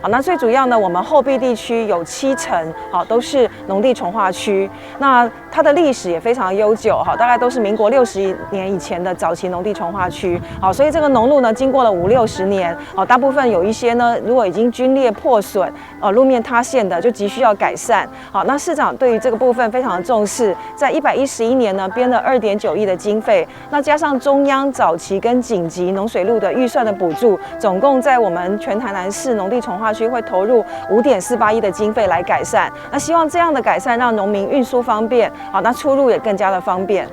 好，那最主要呢，我们后壁地区有70%都是农地重划区。那它的历史也非常悠久大概都是民国60年以前的早期农地重划区。好，所以这个农路呢，经过了50-60年，大部分有一些呢，如果已经龟裂破损，路面塌陷的，就急需要改善。好，那市长对于这个部分非常的重视，在111年呢，编了2.9亿的经费，那加上中央早期跟紧急农水路的预算的补助，总共在我们全台南市农地重划区会投入5.48亿的经费来改善。那希望这样的改善让农民运输方便，好，那出入也更加的方便。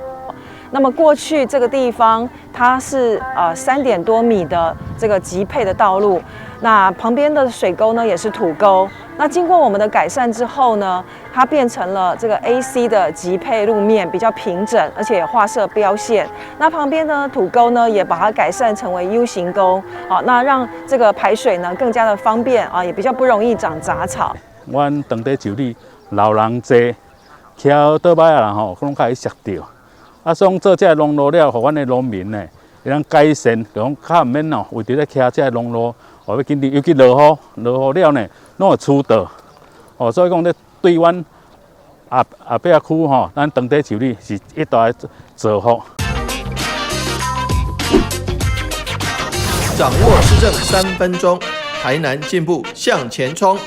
那么过去这个地方它是3点多米的这个急配的道路，那旁边的水沟呢也是土沟。那经过我们的改善之后呢，它变成了这个 AC 的急配路面，比较平整，而且也画设标线。那旁边呢土沟呢也把它改善成为 U 型沟，好，那让这个排水呢更加的方便也比较不容易长杂草。阮当地就里老人多，徛倒摆啊吼，拢较会摔着。所以讲做这个农路了，互阮的农民呢，会当改善，讲较毋免为着咧徛这个农路，要紧尤其落雨了呢，拢会出道。所以讲咧对阮后壁区咱当地就里是一大造福。掌握市政3分钟，台南进步向前冲。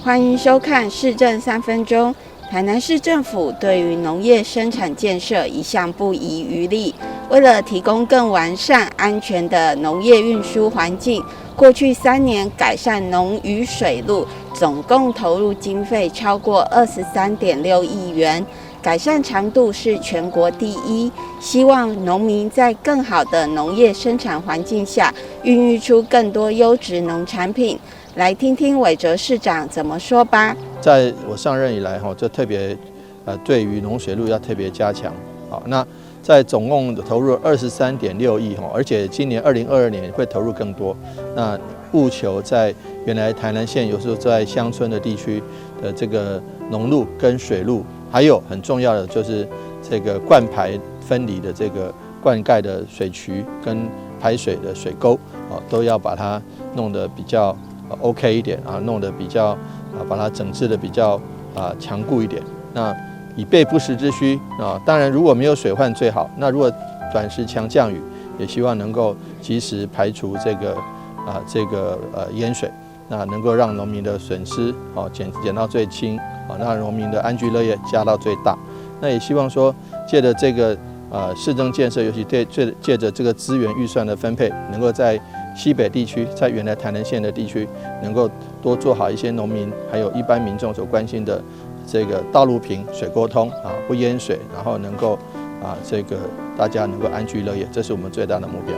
欢迎收看《市政3分钟》。台南市政府对于农业生产建设一向不遗余力，为了提供更完善、安全的农业运输环境，过去3年改善农渔水路，总共投入经费超过23.6亿元，改善长度是全国第一。希望农民在更好的农业生产环境下，孕育出更多优质农产品。来听听韦哲市长怎么说吧。在我上任以来，就特别对于农水路要特别加强。好，那在总共投入23.6亿，而且今年2022年会投入更多。那务求在原来台南县有时候在乡村的地区的这个农路跟水路，还有很重要的就是这个灌排分离的这个灌溉的水渠跟排水的水沟，都要把它弄得比较OK 一点弄得比较把它整治的比较强固一点。那以备不时之需当然如果没有水患最好。那如果短时强降雨，也希望能够及时排除这个淹水，那能够让农民的损失减到最轻让农民的安居乐业加到最大。那也希望说借着这个市政建设，尤其借着这个资源预算的分配，能够在西北地区，在原来台南县的地区，能够多做好一些农民还有一般民众所关心的这个道路平、水沟通不淹水，然后能够这个大家能够安居乐业，这是我们最大的目标。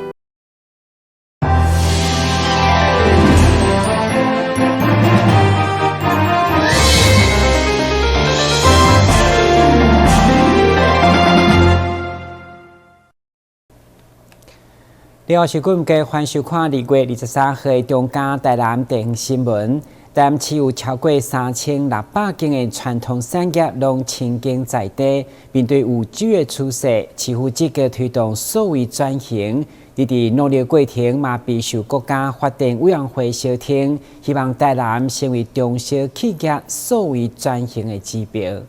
你好，是各位欢迎收看2月23号的中嘉台南电视新闻。台南市有超过3600间的传统产业拢倾经在地，面对5G 的趋势，市府积极推动数位转型。在努力过程嘛，备受国家发展委员会小听，希望台南成为中小企业数位转型的指标。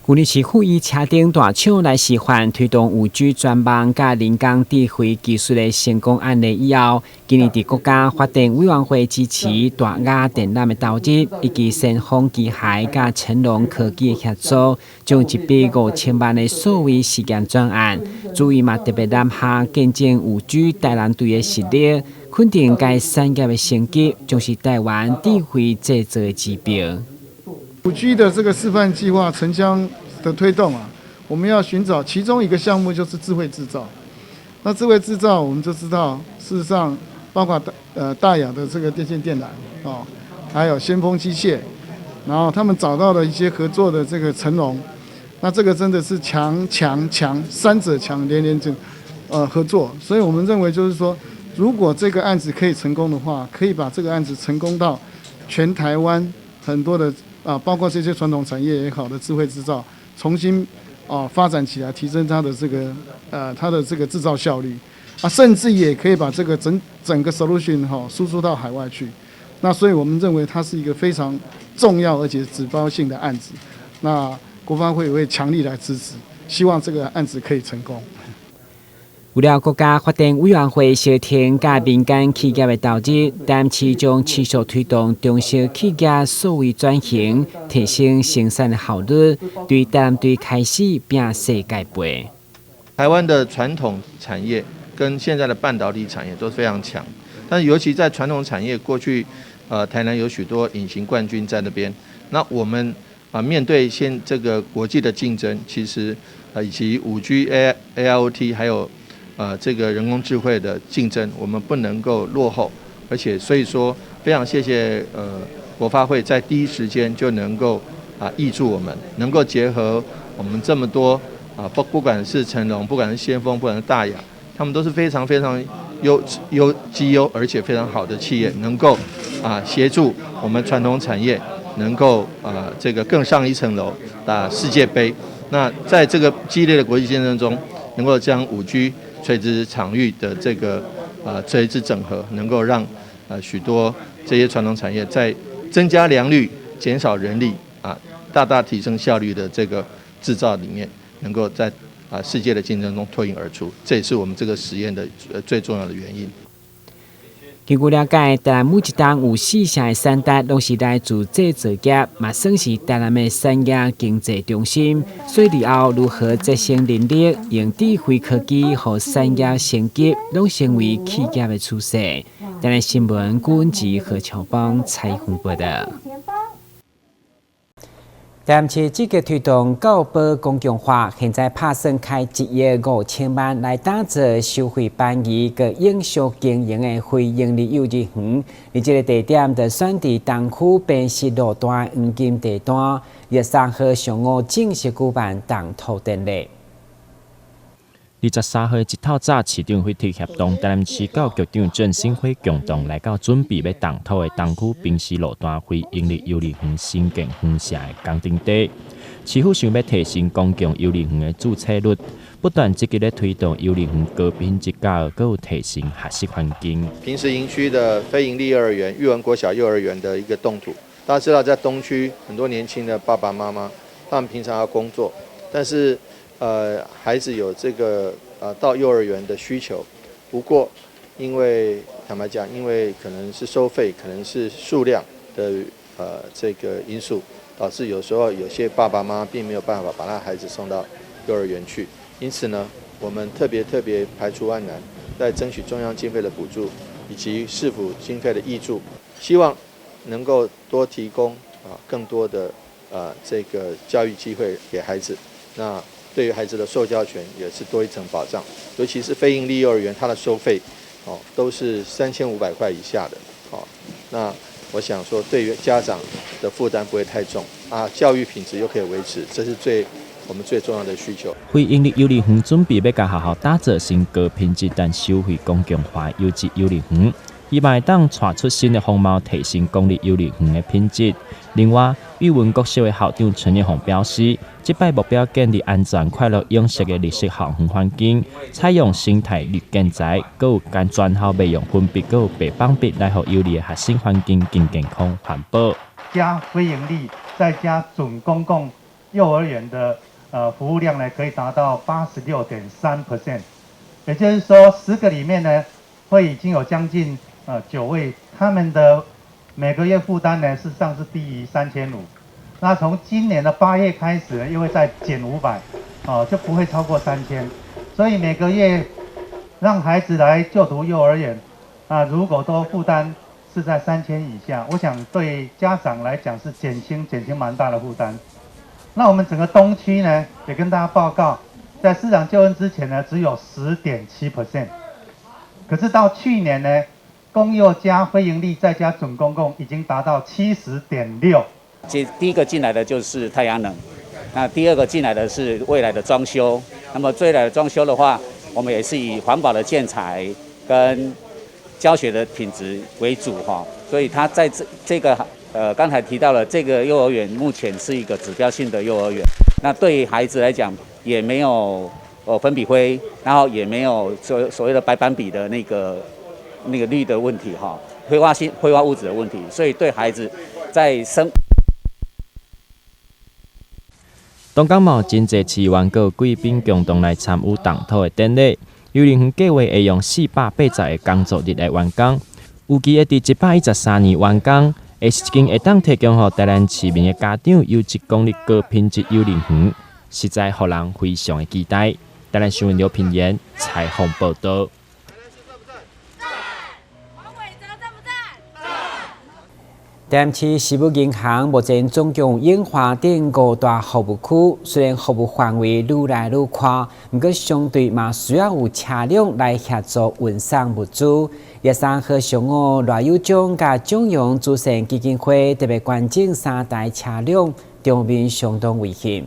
旧年市府以车顶大厂来示范推动5G 专网甲人工智慧技术的成功案例以后，今年伫国家发展委员会支持大雅电缆的投入，以及先锋机械甲成龙科技的合作，将1笔5000万的数位实验专案，注意嘛特别揽下见证5G 台南队的实力，肯定该产业的升级，就是台湾智慧制造的指标。5G 的这个示范计划城乡的推动我们要寻找其中一个项目就是智慧制造。那智慧制造我们就知道，事实上包括大雅的这个电线电缆还有先锋机械，然后他们找到了一些合作的这个成龙，那这个真的是强三者强连合作。所以我们认为就是说，如果这个案子可以成功的话，可以把这个案子成功到全台湾很多的包括这些传统产业也好的智慧制造重新发展起来，提升它的这个制造效率。甚至也可以把这个整个 solution 输出到海外去。那所以我们认为它是一个非常重要而且指标性的案子。那国发会也会强力来支持，希望这个案子可以成功。为了国家发展委员会小厅甲民间企业的投资，台南市将持续推动中小企业数位转型，提升生产的效率，对台南队开始拼世界杯。台湾的传统产业跟现在的半导体产业都非常强，但是尤其在传统产业，过去台南有许多隐形冠军在那边。那我们面对这个国际的竞争，其实以及5G、AIoT 还有这个人工智慧的竞争，我们不能够落后。而且所以说，非常谢谢国发会在第一时间就能够挹注我们，能够结合我们这么多不管是成龙，不管是先锋，不管是大雅，他们都是非常非常绩优而且非常好的企业，能够协助我们传统产业能够这个更上一层楼，打世界杯。那在这个激烈的国际竞争中，能够将5G 垂直场域的这个垂直整合，能够让许多这些传统产业在增加良率、减少人力大大提升效率的这个制造里面，能够在世界的竞争中脱颖而出。这也是我们这个实验的最重要的原因。根据了解，台南每一档有4项的产值，拢是来自制造业，嘛算是台南的产业经济中心。所以以后如何节省人力，用智慧科技和产业升级，拢成为企业的趋势。台南新闻顾问及何乔邦采访报道。台南市积极推动教保公共化，现在打算开1亿5千万来打造收费便宜、个营销经营的非营利幼儿园。而这个地点就选在东区平西路段黄金地段，23号上午正式举办动土典礼。23号一透早，市长会提协同台南市教育局长郑新辉共同来到准备要动土的东区平西路段非营利幼儿园新建分社的工程地。市府想要提升公共幼儿园的注册率，不断积极地推动幼儿园高品质教育，更有提升学习环境。平时营区的非营利幼儿园、育文国小幼儿园的一个动土，大家知道，在东区很多年轻的爸爸妈妈，他们平常要工作，但是孩子有这个到幼儿园的需求，不过因为坦白讲，因为可能是收费，可能是数量的这个因素，导致有时候有些爸爸妈妈并没有办法把他孩子送到幼儿园去。因此呢，我们特别排除万难，在争取中央经费的补助以及市府经费的挹注，希望能够多提供更多的这个教育机会给孩子。那对于孩子的受教权也是多一层保障，尤其是非营利幼儿园，它的收费都是3500块以下的。那我想说，对于家长的负担不会太重教育品质又可以维持，这是我们最重要的需求。非营利幼儿园准备要甲学校打造成高品质但收费公共化优质幼儿园，希望当带出新的风貌，提升公立幼儿园的品质。另外，育文国小的校长陈彦宏表示，这摆目标建立安全、快乐、永续的绿色校园环境，采用生态绿建材，还有干全校袂用粉笔，还有白板笔来互幼儿的学生环境更健康、环保。加非营利，再加准公共幼儿园的服务量呢，可以达到86.3%，也就是说10个里面呢，会已经有将近9位，他们的每个月负担呢，事实上是低于3500。那从今年的8月开始呢，又会再减500，就不会超过3000。所以每个月让孩子来就读幼儿园，如果都负担是在3000以下，我想对家长来讲是减轻蛮大的负担。那我们整个东区呢，也跟大家报告，在市长就任之前呢，只有10.7%，可是到去年呢，公幼加非营利再加准公共已经达到70.6%。第一个进来的就是太阳能，那第二个进来的是未来的装修。那么未来的装修的话，我们也是以环保的建材跟教学的品质为主所以它在这个刚才提到了这个幼儿园目前是一个指标性的幼儿园，那对于孩子来讲也没有粉笔灰，然后也没有所谓的白板笔的那个氯的问题哈，挥发物质的问题，所以对孩子在东港嘛，真侪市员佮贵宾共同来参与动土的典礼。幽灵园计划会用480个工作日来完工，预计会伫113年完工。会是一间会当提供予台南市民的家长优质公立高品质幽灵园，实在互人非常的期待。台南新闻刘品言采访报道。台南市事务银行目前总共樱花顶5大服务区，虽然服务范围愈来愈宽，不过相对嘛需要有车辆来协助运送物资。13号上午，赖友忠甲中央慈善基金会特别关注3台车辆，场面相当危险。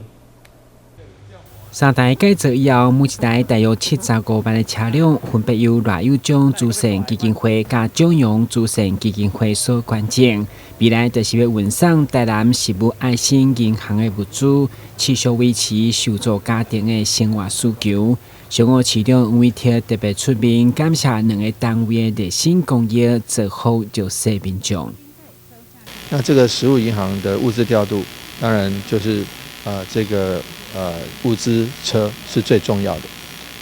3台改造以后，每一台大约75万的车辆，分别由赖友忠慈善基金会甲中央慈善基金会所捐赠。未来就是要运送台南事务爱心银行的物资，持续维持受助家庭的生活需求。上午市长黄伟哲特别出面感谢2个单位的热心公益，做好就市民众。那这个食物银行的物资调度，当然就是物资车是最重要的。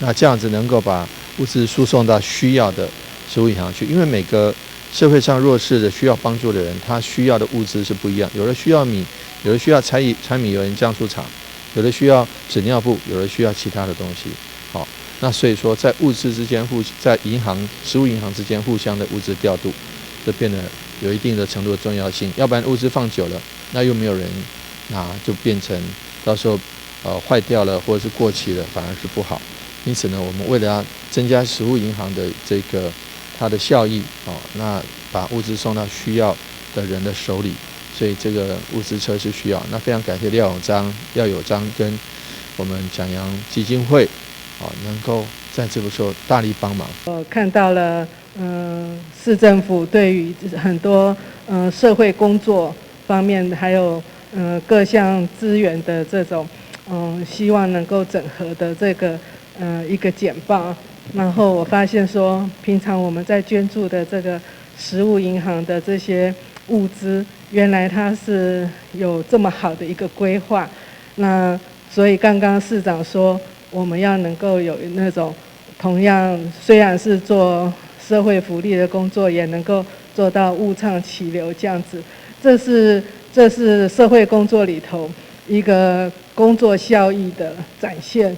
那这样子能够把物资输送到需要的食物银行去，因为每个社会上弱势的需要帮助的人，他需要的物资是不一样，有的需要米，有的需要柴米油盐酱醋茶，有的需要纸尿布，有的需要其他的东西。好，那所以说在物资之间在食物银行之间互相的物资调度，就变得有一定的程度的重要性。要不然物资放久了，那又没有人拿，就变成到时候坏掉了或者是过期了，反而是不好。因此呢，我们为了要增加食物银行的它的效益，那把物资送到需要的人的手里，所以这个物资车是需要。那非常感谢廖有章跟我们蒋阳基金会，能够在这个时候大力帮忙。我看到了，市政府对于很多社会工作方面，还有各项资源的这种。希望能够整合的这个一个简报，然后我发现说，平常我们在捐助的这个食物银行的这些物资，原来它是有这么好的一个规划。那所以刚刚市长说，我们要能够有那种同样虽然是做社会福利的工作，也能够做到物畅其流这样子。这是社会工作里头一个工作效益的展现。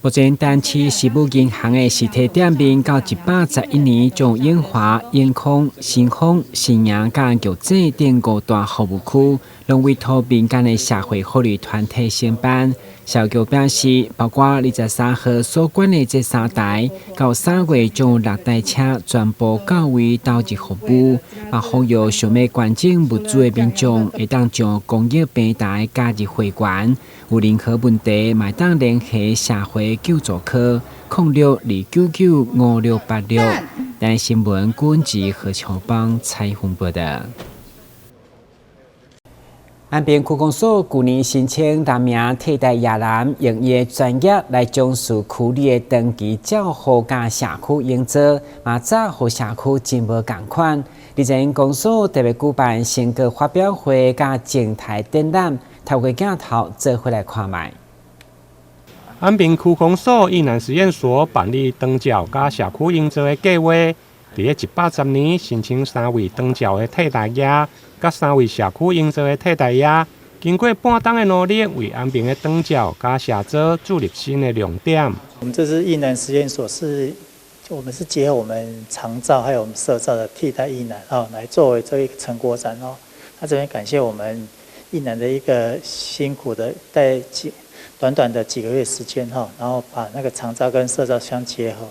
目前台南市事务银行的实体店面到111年，将樱花、樱空、新丰、新营甲玉井等5大服务区，拢委托民间的社会福利团体承办。消局表示，包括23号所管的这3台，到3月将有6台车全部到位到日服务，也呼吁想要捐赠物资的民众，会当将公益平台加入会员。有任何问题，买当联系社会救助科0629956686。台南新闻管制何乔邦采访报道。安平区公所去年申请6名替代亚男，用伊的专业来从事区里的长期照护甲社区营造，嘛早和社区真无共款。日前公所特别举办成果发表会甲静态展览，透过镜头做回来看卖。安平区公所宜兰实验所办理长照甲社区营造的计划，伫180年申请3位长照的替代役，甲3位社区营造的替代役，经过半冬的努力，为安平的长照甲社造注入新的亮点。我们这是宜兰实验所，我们是结合我们长照还有我们社造的替代宜兰来作为这一个成果展哦。那这边感谢我们宜兰的一个辛苦的在短短的几个月时间然后把那个长照跟社造相结合。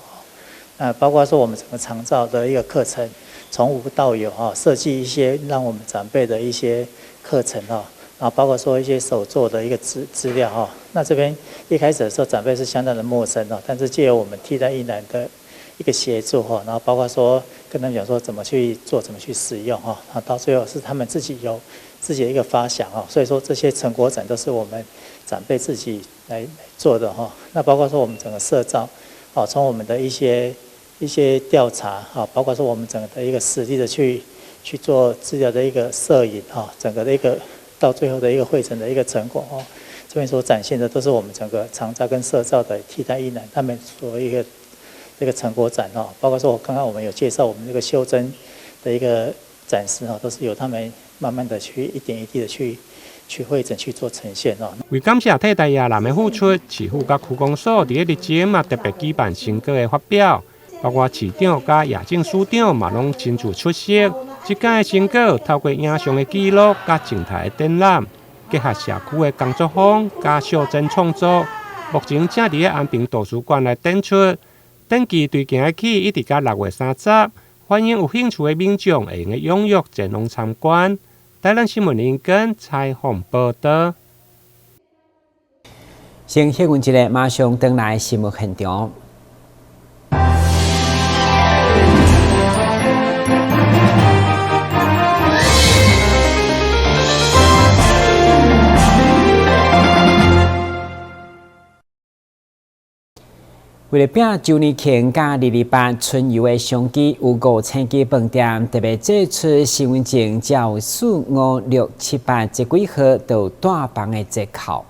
包括说我们整个长照的一个课程，从无到有设计一些让我们长辈的一些课程然后包括说一些手作的一个资料那这边一开始的时候长辈是相当的陌生但是借由我们替代宜兰的一个协助然后包括说跟他们讲说怎么去做，怎么去使用然后到最后是他们自己有自己的一个发想哦，所以说这些成果展都是我们长辈自己来做的哈。那包括说我们整个社造哦，从我们的一些调查啊，包括说我们整个的一个实地的去做资料的一个摄影啊，整个的一个到最后的一个汇整的一个成果哦，这边所展现的都是我们整个长照跟社造的替代役男他们所一个这个成果展哦，包括说刚刚我们有介绍我们这个袖珍的一个展示哦，都是由他们慢慢的去一点一滴的去汇整去做呈现哦。为感谢替代役男的付出，市府甲区公所伫个日前嘛特别举办成果的发表。包括市长甲亚政署长嘛拢亲自出席。这届的成果透过影像的记录甲静态的展览，结合社区的工作坊甲袖珍创作，目前正伫个安平图书馆来展出。展期对今日起一直到6月30，欢迎有兴趣的民众会用踊跃前往参观。台南新闻林根采访报道。先歇阮一下，马上回来新闻现场。为了拼周年庆甲2028春游的商机，有5000间饭店特别寄出身份证，才有4、5、6、7、8这几号到大房的折扣。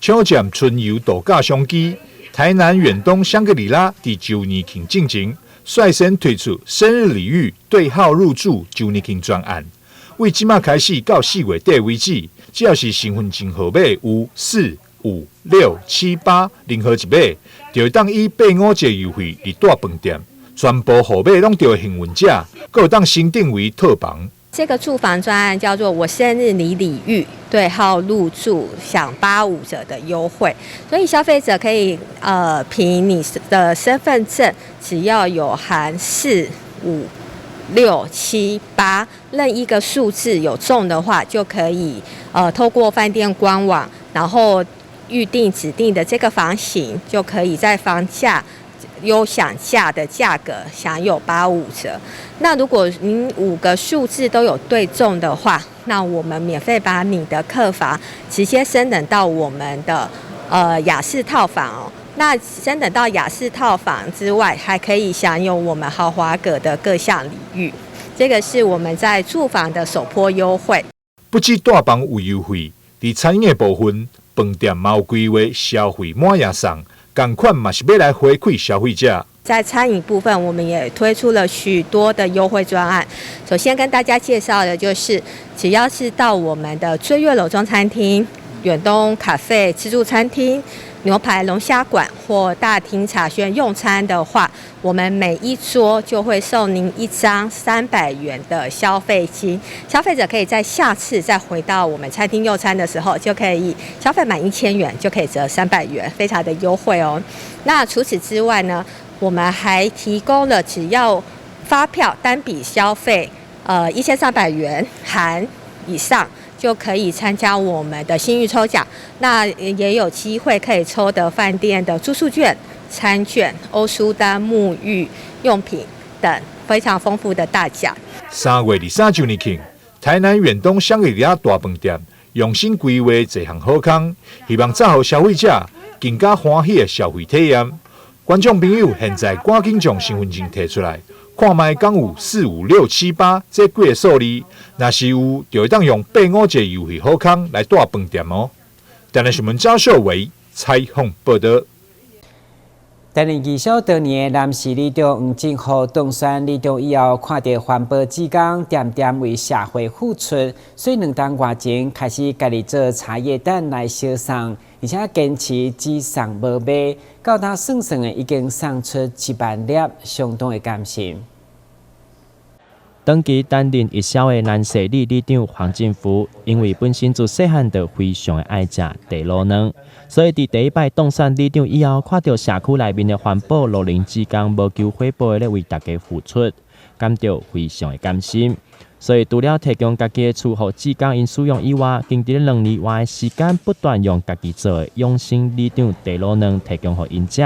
抢占春游度假商机，台南远东香格里拉伫周年庆进前，率先推出生日礼遇对号入住周年庆专案。为即马开始到4月底为止，只要是身份证号码有4、5、6、7、8任何一码，就会当以8、5折优惠伫大饭店，全部号码拢就会幸运者，还有当新定为套房。这个住房专案叫做我生日你礼遇对号入住享85折的优惠，所以消费者可以凭你的身份证，只要有含4、5、6、7、8任一个数字有中的话，就可以透过饭店官网，然后预定指定的这个房型，就可以在房价优享价的价格享有85折。那如果您5个数字都有对中的话，那我们免费把你的客房直接升等到我们的雅士套房哦。那升等到雅士套房之外，还可以享有我们豪华阁的各项礼遇。这个是我们在住房的首波优惠。不止大房有优惠，在餐饮的部分，饭店嘛有规划消费满额送，同款嘛是要来回馈消费者。在餐饮部分，我们也推出了许多的优惠专案。首先跟大家介绍的就是，只要是到我们的追月楼中餐厅、远东咖啡自助餐厅、牛排龙虾馆或大厅茶轩用餐的话，我们每一桌就会送您1张300元的消费金。消费者可以在下次再回到我们餐厅用餐的时候，就可以消费满1000元就可以折300元，非常的优惠哦。那除此之外呢，我们还提供了只要发票单笔消费1300元含以上，就可以参加我们的幸运抽奖。那也有机会可以抽得饭店的住宿券、餐券、欧舒丹沐浴用品等非常丰富的大奖。3月23周年庆，台南远东香格里拉大饭店用心规划一项好康，希望造福消费者更加欢喜的消费体验。观众朋友现在赶紧将身份证摕出来，看卖敢有4、5、6、7、8这几个数字，若是有，就会当用8、5折优惠好康来住饭店哦。台南新闻赵秀伟采访报道。台南二小当年的南市里长黄正虎当选里长以后，看到环保志工点点为社会付出，所以2档外前开始家己做茶叶蛋来销送，而且坚持只送无卖，到他算算的已经送出7万粒，相当的感性。长期担任一小的南势里里长黄振福，因为本身自细汉就非常的爱食地卤卵，所以伫第一摆当选里长以后，看到社区内面的环保路人志工无求回报的咧为大家付出，感到非常的甘心。所以除了提供家己的厝予志工因使用以外，经伫2年外的时间，不断用家己做的永兴里长地卤卵提供予因食。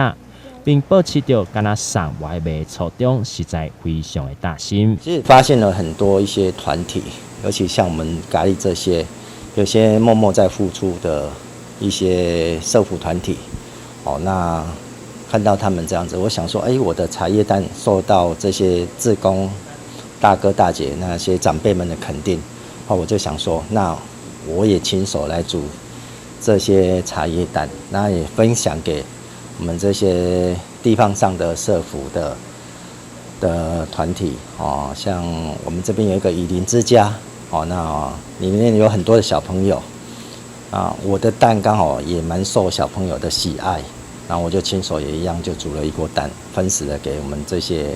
并保持着敢若送外卖初衷，实在非常的大心。其实发现了很多一些团体，尤其像我们咖喱这些，有些默默在付出的一些社福团体，那看到他们这样子，我想说，我的茶叶蛋受到这些志工大哥大姐那些长辈们的肯定，我就想说，那我也亲手来煮这些茶叶蛋，那也分享给我们这些地方上的社福的团体像我们这边有一个以林之家那里面有很多的小朋友我的蛋刚好也蛮受小朋友的喜爱，然后我就亲手也一样就煮了一锅蛋，分食了给我们这些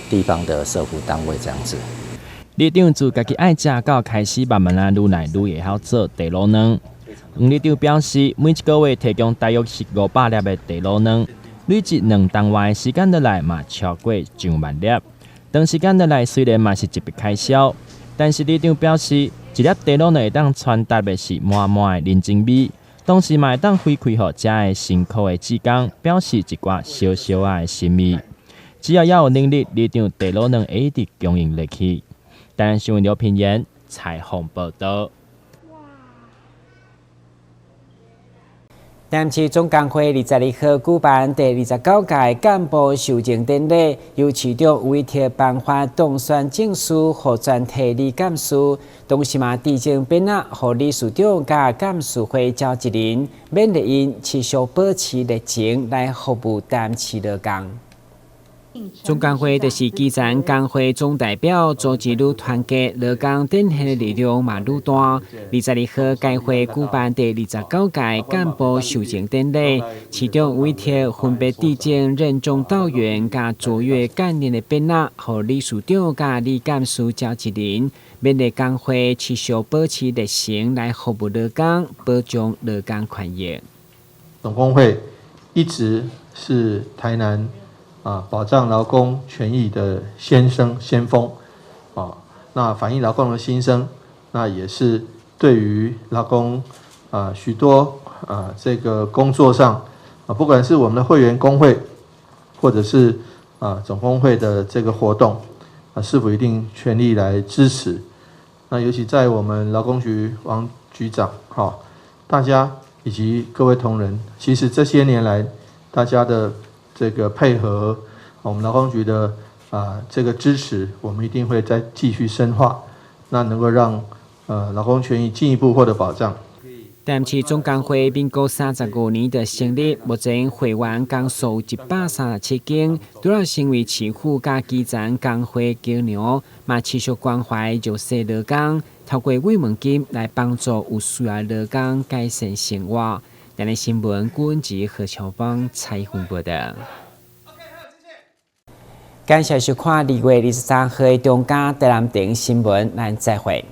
地方的社福单位这样子。里长自家己爱食到开始，慢慢愈来愈会晓做地卤卵。黄里长表示，每一个月提供大约是500粒的地卤卵，累计2单外的时间内嘛超过1万粒。长时间内虽然嘛是一笔开销，但是里长表示，一粒地卤会当传达的是满满的人情味，同时嘛会当回馈予遮的辛苦的志工，表示一寡小小的心意。只要有能力，里长地卤卵会一直供应落去。台南新闻刘品言采访报道。南市总工会22号举办第29届干部授证典礼，由市长委托颁发当选证书和全体理干事，同时嘛递证匾仔和理事长甲干事会召集人，勉励因持续保持热情来服务南市劳工。总工会就是基层工会总代表，组织愈团结，劳工展现的力量嘛愈大。22号该会举办第29届干部授证典礼，市长委托分别递证任重道远甲卓越概念的匾仔，和理事长甲理干事召集人，勉励工会持续保持热情来服务劳工，保障劳工权益。总工会一直是台南保障劳工权益的先锋那反映劳工的心声，那也是对于劳工许多这个工作上不管是我们的会员工会，或者是总工会的这个活动是否一定全力来支持。那尤其在我们劳工局王局长大家以及各位同仁，其实这些年来大家的这个配合，我们劳工局的这个支持，我们一定会再继续深化，那能够让劳工权益进一步获得保障。南市总工会民国35年的成立，目前会员工数137间，主要成为市府甲基层工会桥梁，嘛持续关怀弱势劳工，透过慰问金来帮助有需要劳工改善生活。台南新闻顾文吉何乔芳采访报道。感谢收看2月23号的中嘉台南电新闻，咱再会。